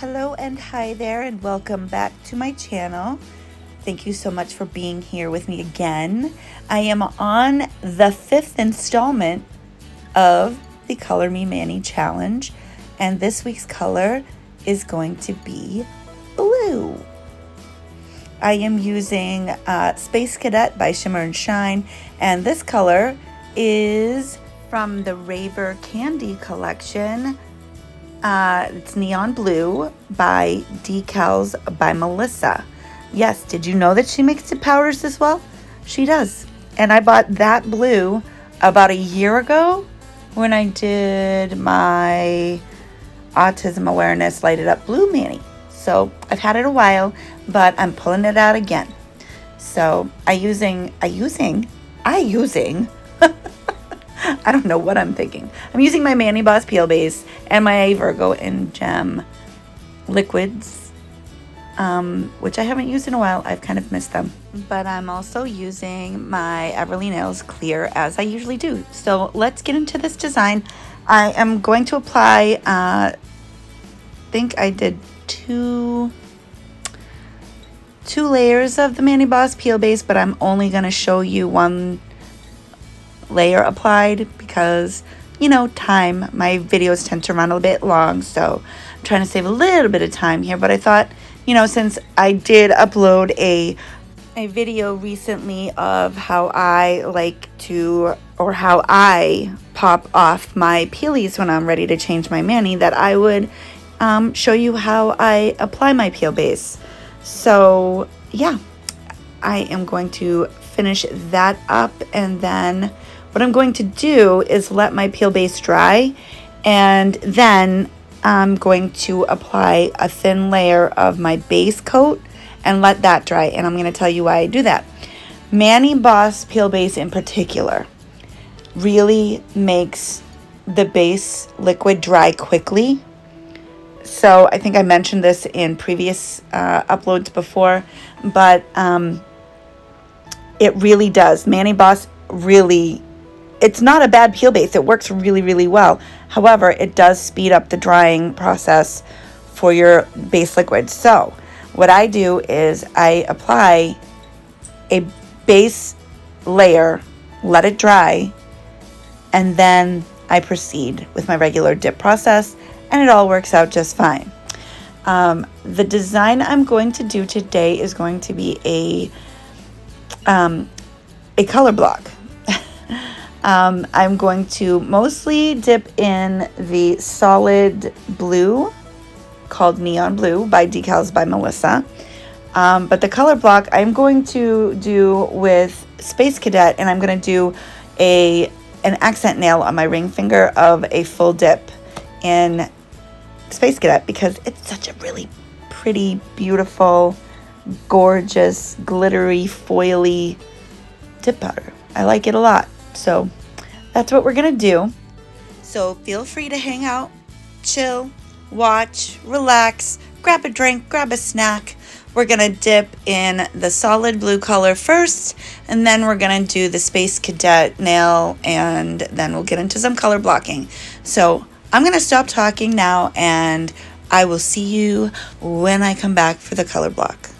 Hello and hi there, and welcome back to my channel. Thank you so much for being here with me again. I am on the 5th installment of the Color Me Mani Challenge, and this week's color is going to be blue. I am using Space Cadet by Shimmer and Shine, and this color is from the Raver Candy collection. It's Neon Blue by Decals by Melissa. Yes, did you know that she makes the powders as well? She does. And I bought that blue about a year ago when I did my autism awareness lighted up blue mani. So I've had it a while, but I'm pulling it out again. So I using I don't know what I'm thinking. I'm using my Mani Boss Peel Base and my Virgo and Gem liquids, which I haven't used in a while. I've kind of missed them. But I'm also using my Everly Nails Clear as I usually do. So let's get into this design. I am going to apply, I think I did two layers of the Mani Boss Peel Base, but I'm only going to show you one layer applied because, you know, time. My videos tend to run a bit long, so I'm trying to save a little bit of time here. But I thought, you know, since I did upload a video recently of how I like to, or how I pop off my peelies when I'm ready to change my mani, that I would show you how I apply my peel base. So yeah, I am going to finish that up, and then what I'm going to do is let my peel base dry, and then I'm going to apply a thin layer of my base coat and let that dry, and I'm going to tell you why I do that. Mani Boss Peel Base in particular really makes the base liquid dry quickly. So I think I mentioned this in previous uploads before, but it really does. Mani Boss really, it's not a bad peel base. It works really, really well. However, it does speed up the drying process for your base liquid. So what I do is I apply a base layer, let it dry, and then I proceed with my regular dip process, and it all works out just fine. The design I'm going to do today is going to be a color block. I'm going to mostly dip in the solid blue called Neon Blue by Decals by Melissa. But the color block I'm going to do with Space Cadet, and I'm going to do an accent nail on my ring finger of a full dip in Space Cadet because it's such a really pretty, beautiful, gorgeous, glittery, foily dip powder. I like it a lot. So that's what we're gonna do. So feel free to hang out, chill, watch, relax, grab a drink, grab a snack. We're gonna dip in the solid blue color first, and then we're gonna do the Space Cadet nail, and then we'll get into some color blocking. So I'm gonna stop talking now, and I will see you when I come back for the color block.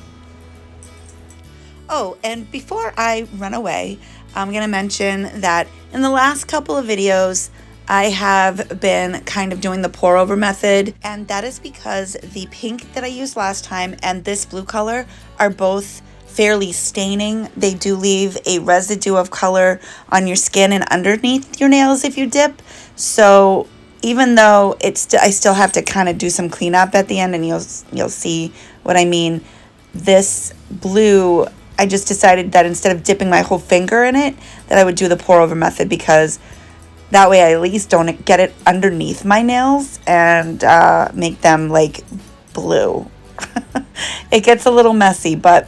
Oh, and before I run away, I'm going to mention that in the last couple of videos, I have been kind of doing the pour over method, and that is because the pink that I used last time and this blue color are both fairly staining. They do leave a residue of color on your skin and underneath your nails if you dip. So even though I still have to kind of do some cleanup at the end, and you'll see what I mean. This blue, I just decided that instead of dipping my whole finger in it, that I would do the pour over method, because that way I at least don't get it underneath my nails and make them like blue. It gets a little messy, but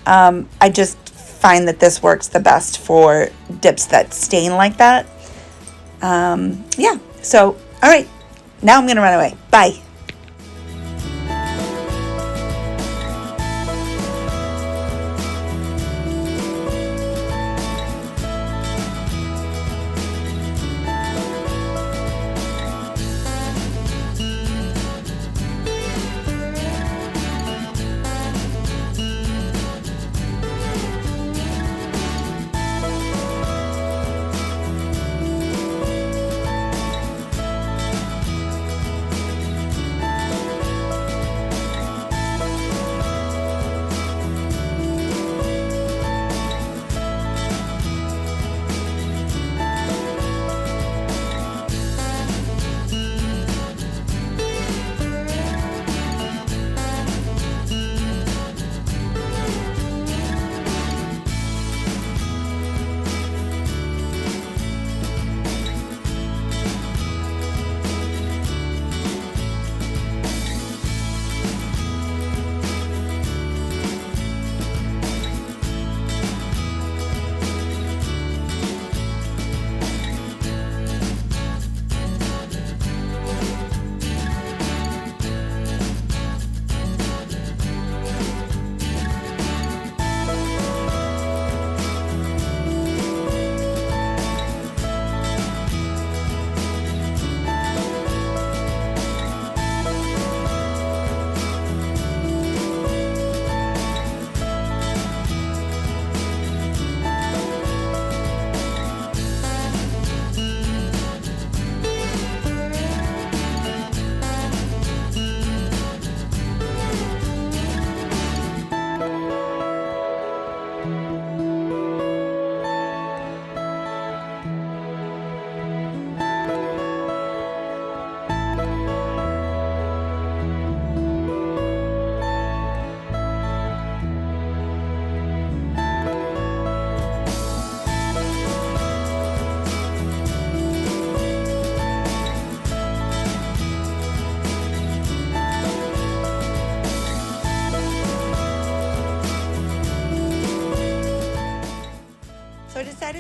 I just find that this works the best for dips that stain like that. Yeah, so all right, now I'm gonna run away. Bye.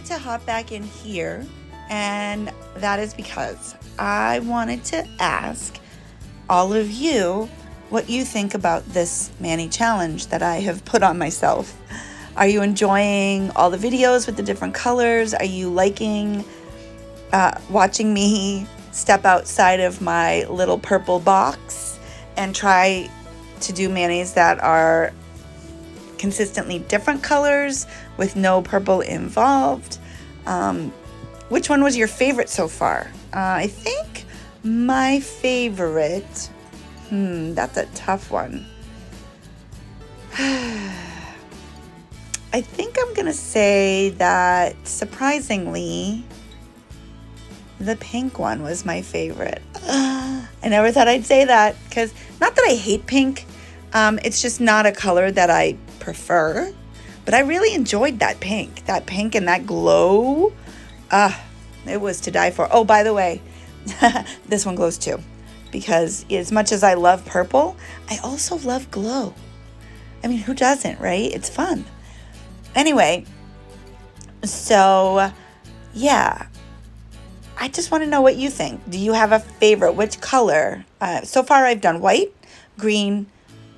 wanted to hop back in here, and that is because I wanted to ask all of you what you think about this Mani challenge that I have put on myself. Are you enjoying all the videos with the different colors? Are you liking watching me step outside of my little purple box and try to do manis that are consistently different colors with no purple involved? Which one was your favorite so far? I think my favorite, that's a tough one. I think I'm gonna say that surprisingly, the pink one was my favorite. I never thought I'd say that, because not that I hate pink, it's just not a color that I prefer, but I really enjoyed that pink and that glow. It was to die for. Oh, by the way, this one glows too, because as much as I love purple, I also love glow. I mean, who doesn't, right? It's fun. Anyway, so yeah, I just want to know what you think. Do you have a favorite? Which color? So far I've done white, green,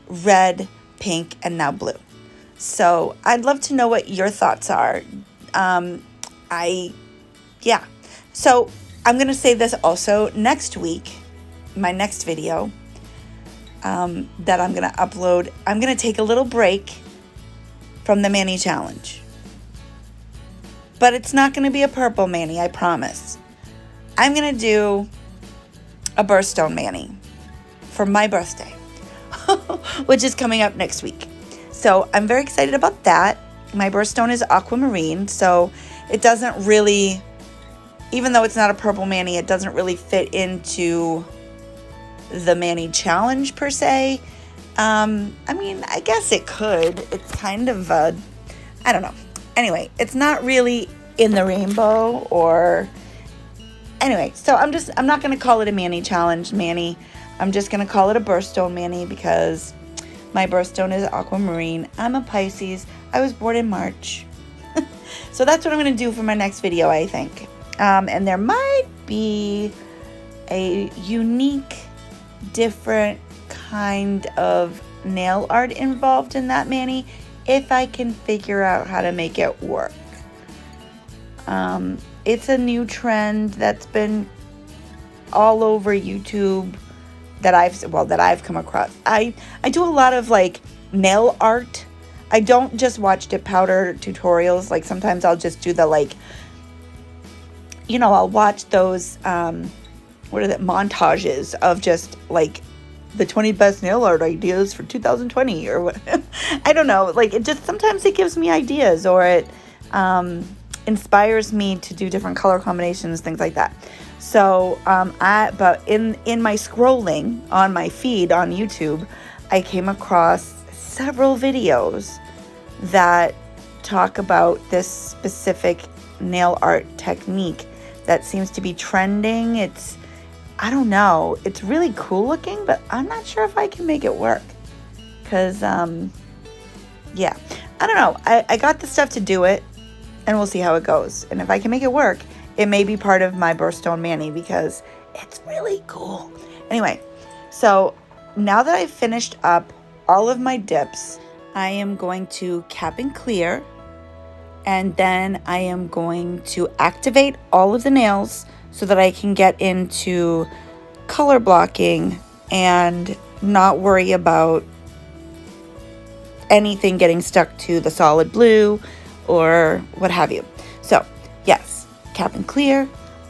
red, pink, and now blue. So I'd love to know what your thoughts are. So I'm going to say this also next week, my next video that I'm going to upload. I'm going to take a little break from the Mani challenge. But it's not going to be a purple Mani, I promise. I'm going to do a birthstone Mani for my birthday, which is coming up next week. So I'm very excited about that. My birthstone is aquamarine, so it doesn't really, even though it's not a purple Mani, it doesn't really fit into the Mani challenge per se. I mean, I guess it could. It's kind of I don't know. Anyway, it's not really in the rainbow or anyway, so I'm not going to call it a Mani challenge Mani. I'm just going to call it a birthstone Mani because my birthstone is aquamarine. I'm a Pisces. I was born in March. So that's what I'm going to do for my next video, I think. And there might be a unique, different kind of nail art involved in that Mani if I can figure out how to make it work. It's a new trend that's been all over YouTube that I've come across. I do a lot of like nail art. I don't just watch dip powder tutorials. Like sometimes I'll just do the like, I'll watch those montages of just like the 20 best nail art ideas for 2020 or what. I don't know. Like sometimes it gives me ideas or it inspires me to do different color combinations, things like that. So, but in my scrolling on my feed on YouTube, I came across several videos that talk about this specific nail art technique that seems to be trending. I don't know. It's really cool looking, but I'm not sure if I can make it work. Because, yeah. I don't know. I got the stuff to do it, and we'll see how it goes. And if I can make it work, it may be part of my birthstone Mani because it's really cool. Anyway, so now that I've finished up all of my dips, I am going to cap and clear. And then I am going to activate all of the nails so that I can get into color blocking and not worry about anything getting stuck to the solid blue or what have you. So yes, cap and clear,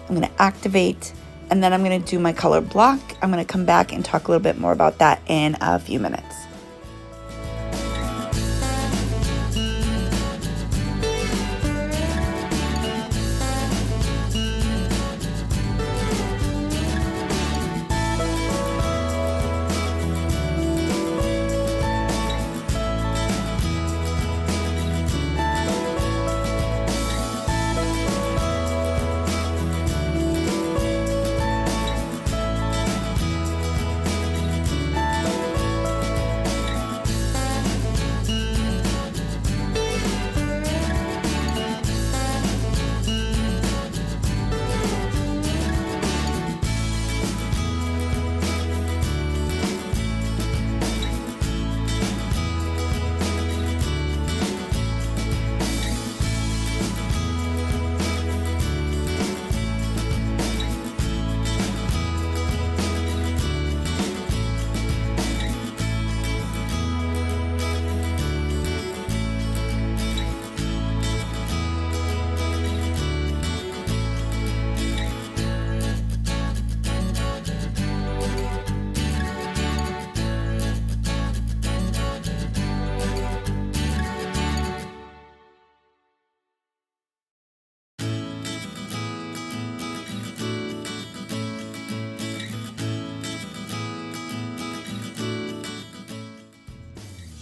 I'm going to activate, and then I'm going to do my color block. I'm going to come back and talk a little bit more about that in a few minutes.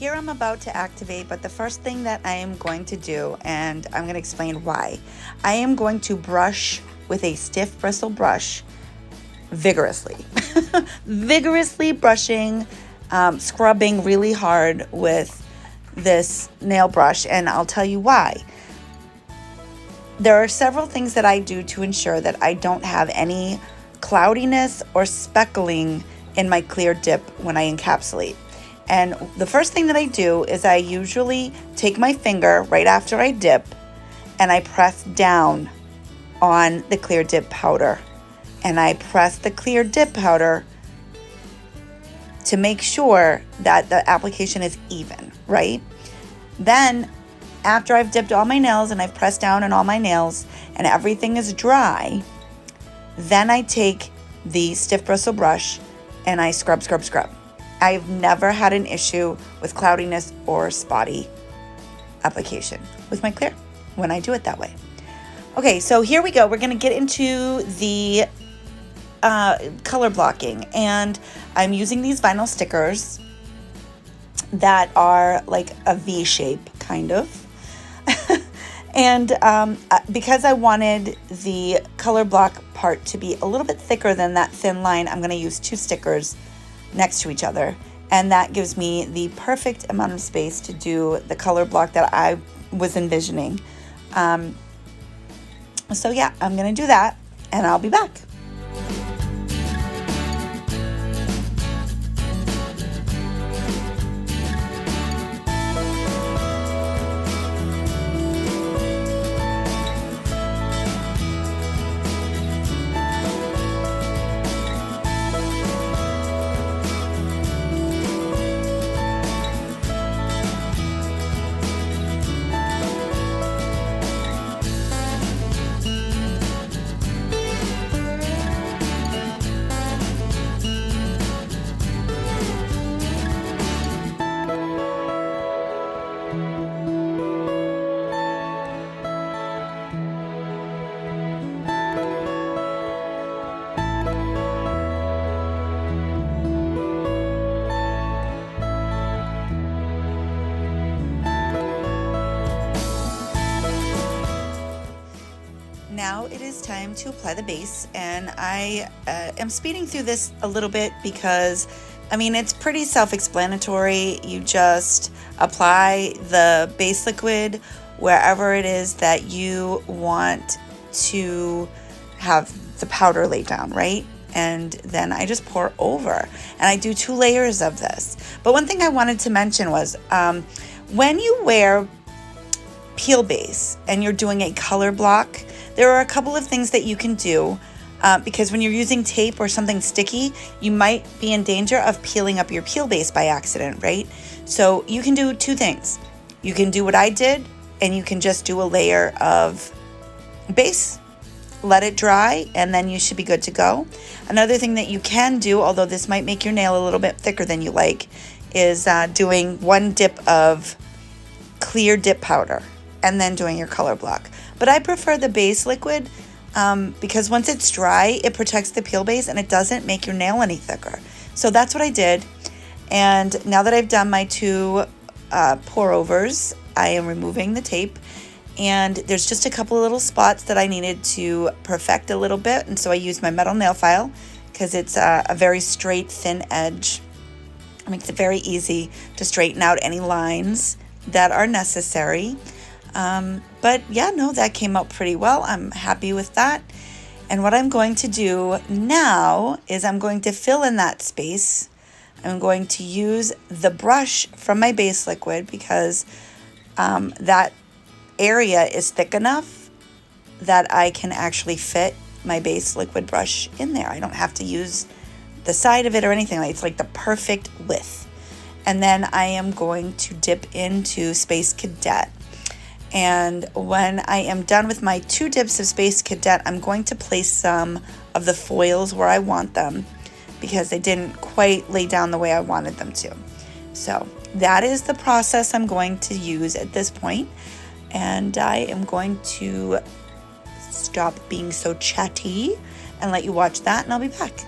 here I'm about to activate, but the first thing that I am going to do, and I'm going to explain why, I am going to brush with a stiff bristle brush vigorously. Vigorously brushing, scrubbing really hard with this nail brush, and I'll tell you why. There are several things that I do to ensure that I don't have any cloudiness or speckling in my clear dip when I encapsulate. And the first thing that I do is I usually take my finger right after I dip and I press down on the clear dip powder. And I press the clear dip powder to make sure that the application is even, right? Then after I've dipped all my nails and I've pressed down on all my nails and everything is dry, then I take the stiff bristle brush and I scrub. I've never had an issue with cloudiness or spotty application with my clear when I do it that way. Okay, so here we go. We're going to get into the color blocking, and I'm using these vinyl stickers that are like a V shape kind of. And because I wanted the color block part to be a little bit thicker than that thin line, I'm going to use 2 stickers next to each other, and that gives me the perfect amount of space to do the color block that I was envisioning. So yeah, I'm going to do that, and I'll be back. Now it is time to apply the base, and I am speeding through this a little bit because, I mean, it's pretty self-explanatory. You just apply the base liquid wherever it is that you want to have the powder laid down, right? And then I just pour over, and I do 2 layers of this. But one thing I wanted to mention was when you wear peel base and you're doing a color block, there are a couple of things that you can do because when you're using tape or something sticky, you might be in danger of peeling up your peel base by accident, right? So you can do 2 things. You can do what I did, and you can just do a layer of base, let it dry, and then you should be good to go. Another thing that you can do, although this might make your nail a little bit thicker than you like, is doing 1 dip of clear dip powder and then doing your color block. But I prefer the base liquid because once it's dry, it protects the peel base and it doesn't make your nail any thicker. So that's what I did. And now that I've done my 2 pour overs, I am removing the tape. And there's just a couple of little spots that I needed to perfect a little bit. And so I used my metal nail file because it's a very straight, thin edge. It makes it very easy to straighten out any lines that are necessary. But yeah, no, that came out pretty well. I'm happy with that. And what I'm going to do now is I'm going to fill in that space. I'm going to use the brush from my base liquid because that area is thick enough that I can actually fit my base liquid brush in there. I don't have to use the side of it or anything. It's like the perfect width. And then I am going to dip into Space Cadet. And when I am done with my 2 dips of Space Cadet, I'm going to place some of the foils where I want them because they didn't quite lay down the way I wanted them to. So that is the process I'm going to use at this point. And I am going to stop being so chatty and let you watch that, and I'll be back.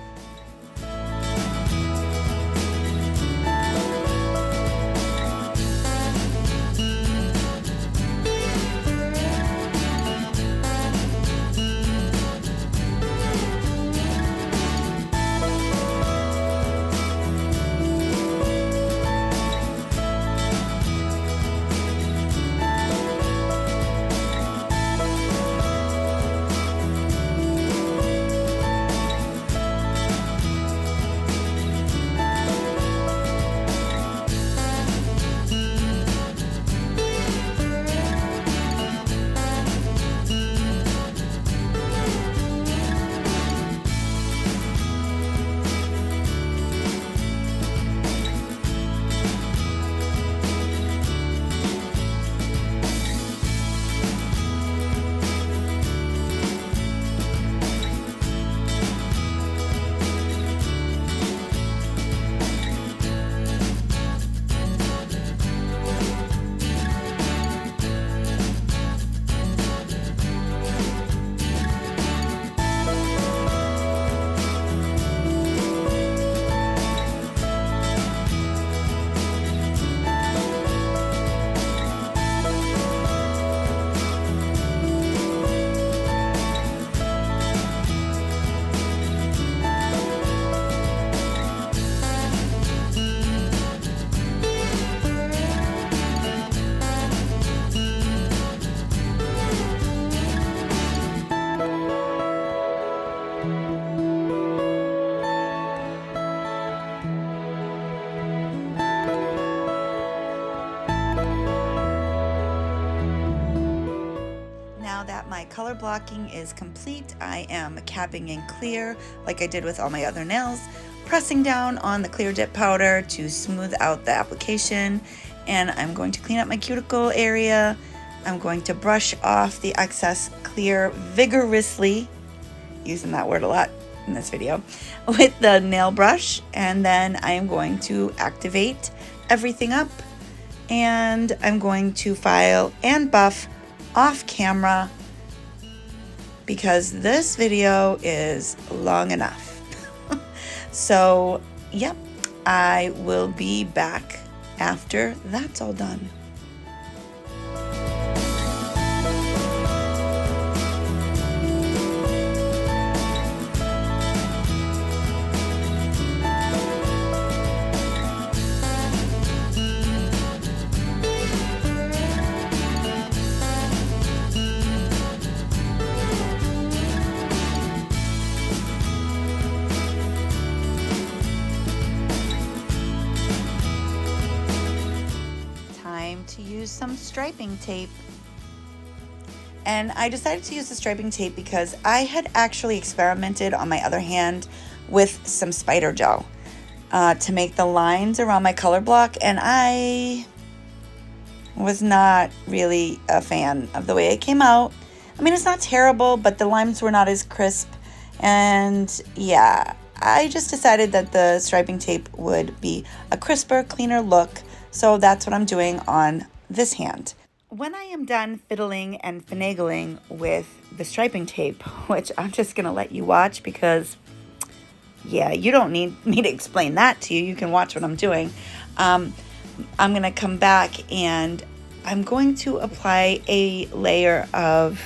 color blocking is complete. I am capping in clear like I did with all my other nails, pressing down on the clear dip powder to smooth out the application, and I'm going to clean up my cuticle area. I'm going to brush off the excess clear vigorously, using that word a lot in this video, with the nail brush, and then I am going to activate everything up, and I'm going to file and buff off camera because this video is long enough. So, yep, I will be back after that's all done. To use some striping tape, and I decided to use the striping tape because I had actually experimented on my other hand with some spider gel to make the lines around my color block, and I was not really a fan of the way it came out. I mean, it's not terrible, but the lines were not as crisp, and yeah, I just decided that the striping tape would be a crisper, cleaner look. So that's what I'm doing on this hand. When I am done fiddling and finagling with the striping tape, which I'm just going to let you watch because, yeah, you don't need me to explain that to you. You can watch what I'm doing. I'm going to come back and I'm going to apply a layer of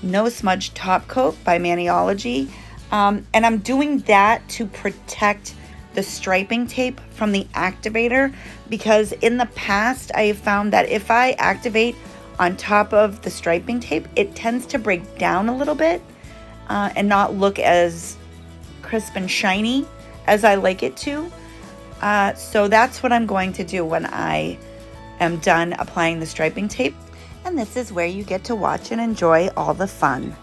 No Smudge Top Coat by Maniology. And I'm doing that to protect the striping tape from the activator, because in the past I have found that if I activate on top of the striping tape, it tends to break down a little bit and not look as crisp and shiny as I like it to. So that's what I'm going to do when I am done applying the striping tape. And this is where you get to watch and enjoy all the fun.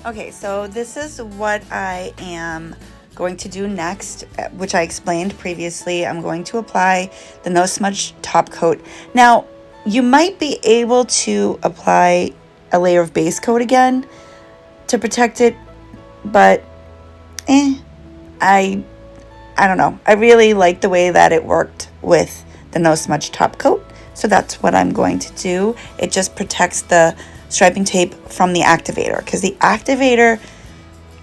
Okay, so this is what I am going to do next, which I explained previously. I'm going to apply the No Smudge Top Coat. Now, you might be able to apply a layer of base coat again to protect it, but I don't know. I really like the way that it worked with the No Smudge Top Coat, so that's what I'm going to do. It just protects the striping tape from the activator, because the activator,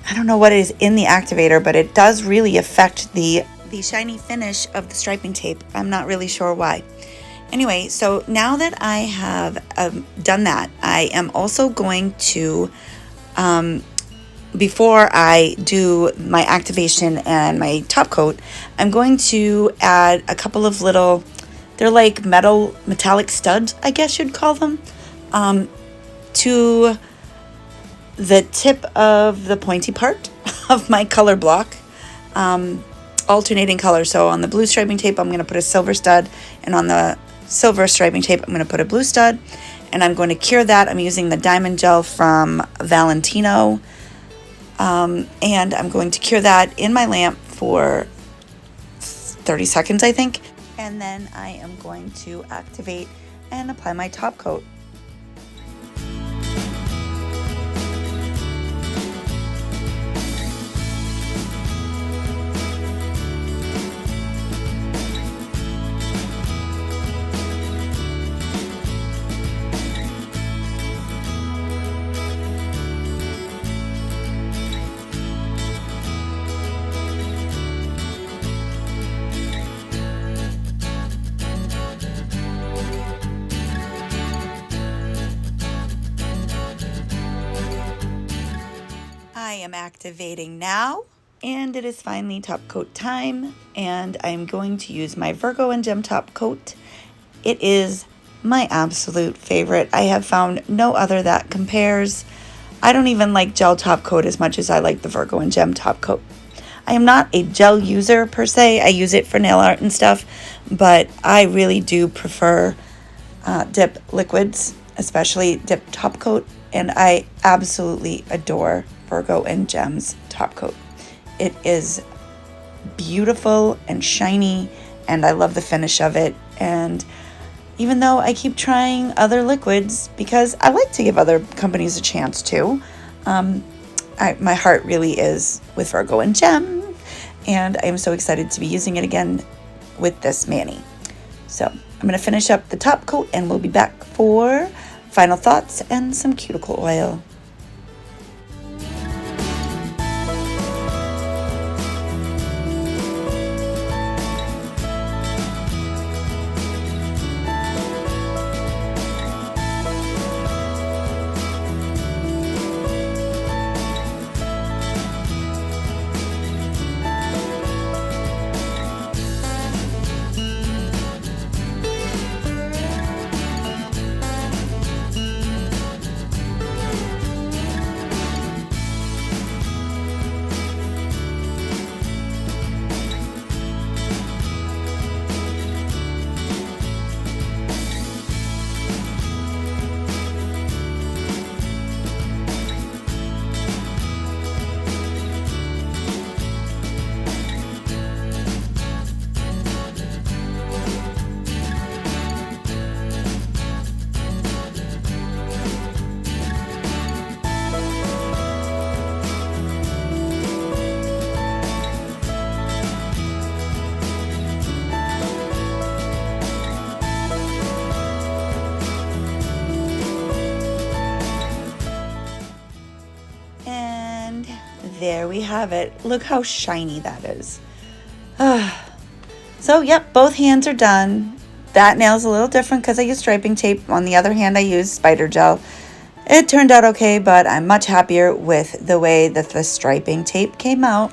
I don't know what is in the activator, but it does really affect the shiny finish of the striping tape. I'm not really sure why. Anyway, so now that I have done that, I am also going to, before I do my activation and my top coat, I'm going to add a couple of little, they're like metallic studs, I guess you'd call them. to the tip of the pointy part of my color block, alternating color. So on the blue striping tape, I'm going to put a silver stud, and on the silver striping tape, I'm going to put a blue stud, and I'm going to cure that. I'm using the diamond gel from Valentino, and I'm going to cure that in my lamp for 30 seconds, I think, and then I am going to activate and apply my top coat. I am activating now, and it is finally top coat time, and I'm going to use my Virgo and Gem top coat. It is my absolute favorite. I have found no other that compares. I don't even like gel top coat as much as I like the Virgo and Gem top coat. I am not a gel user per se. I use it for nail art and stuff, but I really do prefer dip liquids, especially dip top coat, and I absolutely adore Virgo and Gem's top coat. It is beautiful and shiny, and I love the finish of it. And even though I keep trying other liquids, because I like to give other companies a chance too, my heart really is with Virgo and Gem, and I am so excited to be using it again with this mani. So I'm going to finish up the top coat, and we'll be back for final thoughts and some cuticle oil. There we have it. Look how shiny that is. So, yep, both hands are done. That nail's a little different because I use striping tape. On the other hand, I use spider gel. It turned out okay, but I'm much happier with the way that the striping tape came out.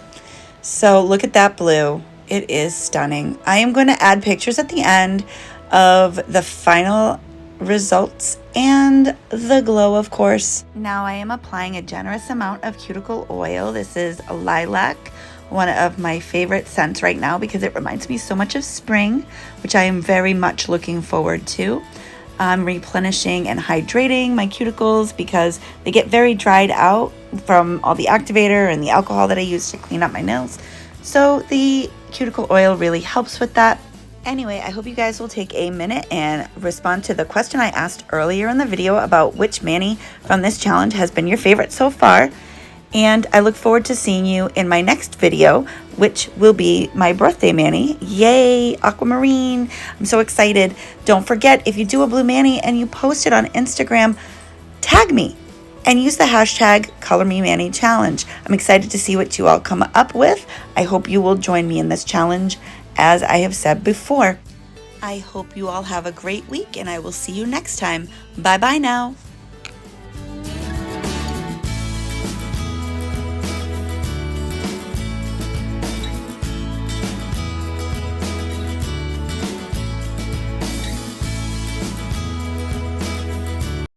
So, look at that blue. It is stunning. I am going to add pictures at the end of the final results and the glow, of course. Now I am applying a generous amount of cuticle oil. This is Lilac, one of my favorite scents right now because it reminds me so much of spring, which I am very much looking forward to. I'm replenishing and hydrating my cuticles because they get very dried out from all the activator and the alcohol that I use to clean up my nails. So the cuticle oil really helps with that. Anyway, I hope you guys will take a minute and respond to the question I asked earlier in the video about which mani from this challenge has been your favorite so far. And I look forward to seeing you in my next video, which will be my birthday mani. Yay, aquamarine. I'm so excited. Don't forget, if you do a blue mani and you post it on Instagram, tag me and use the hashtag ColorMeManiChallenge. I'm excited to see what you all come up with. I hope you will join me in this challenge, as I have said before. I hope you all have a great week, and I will see you next time. Bye-bye now.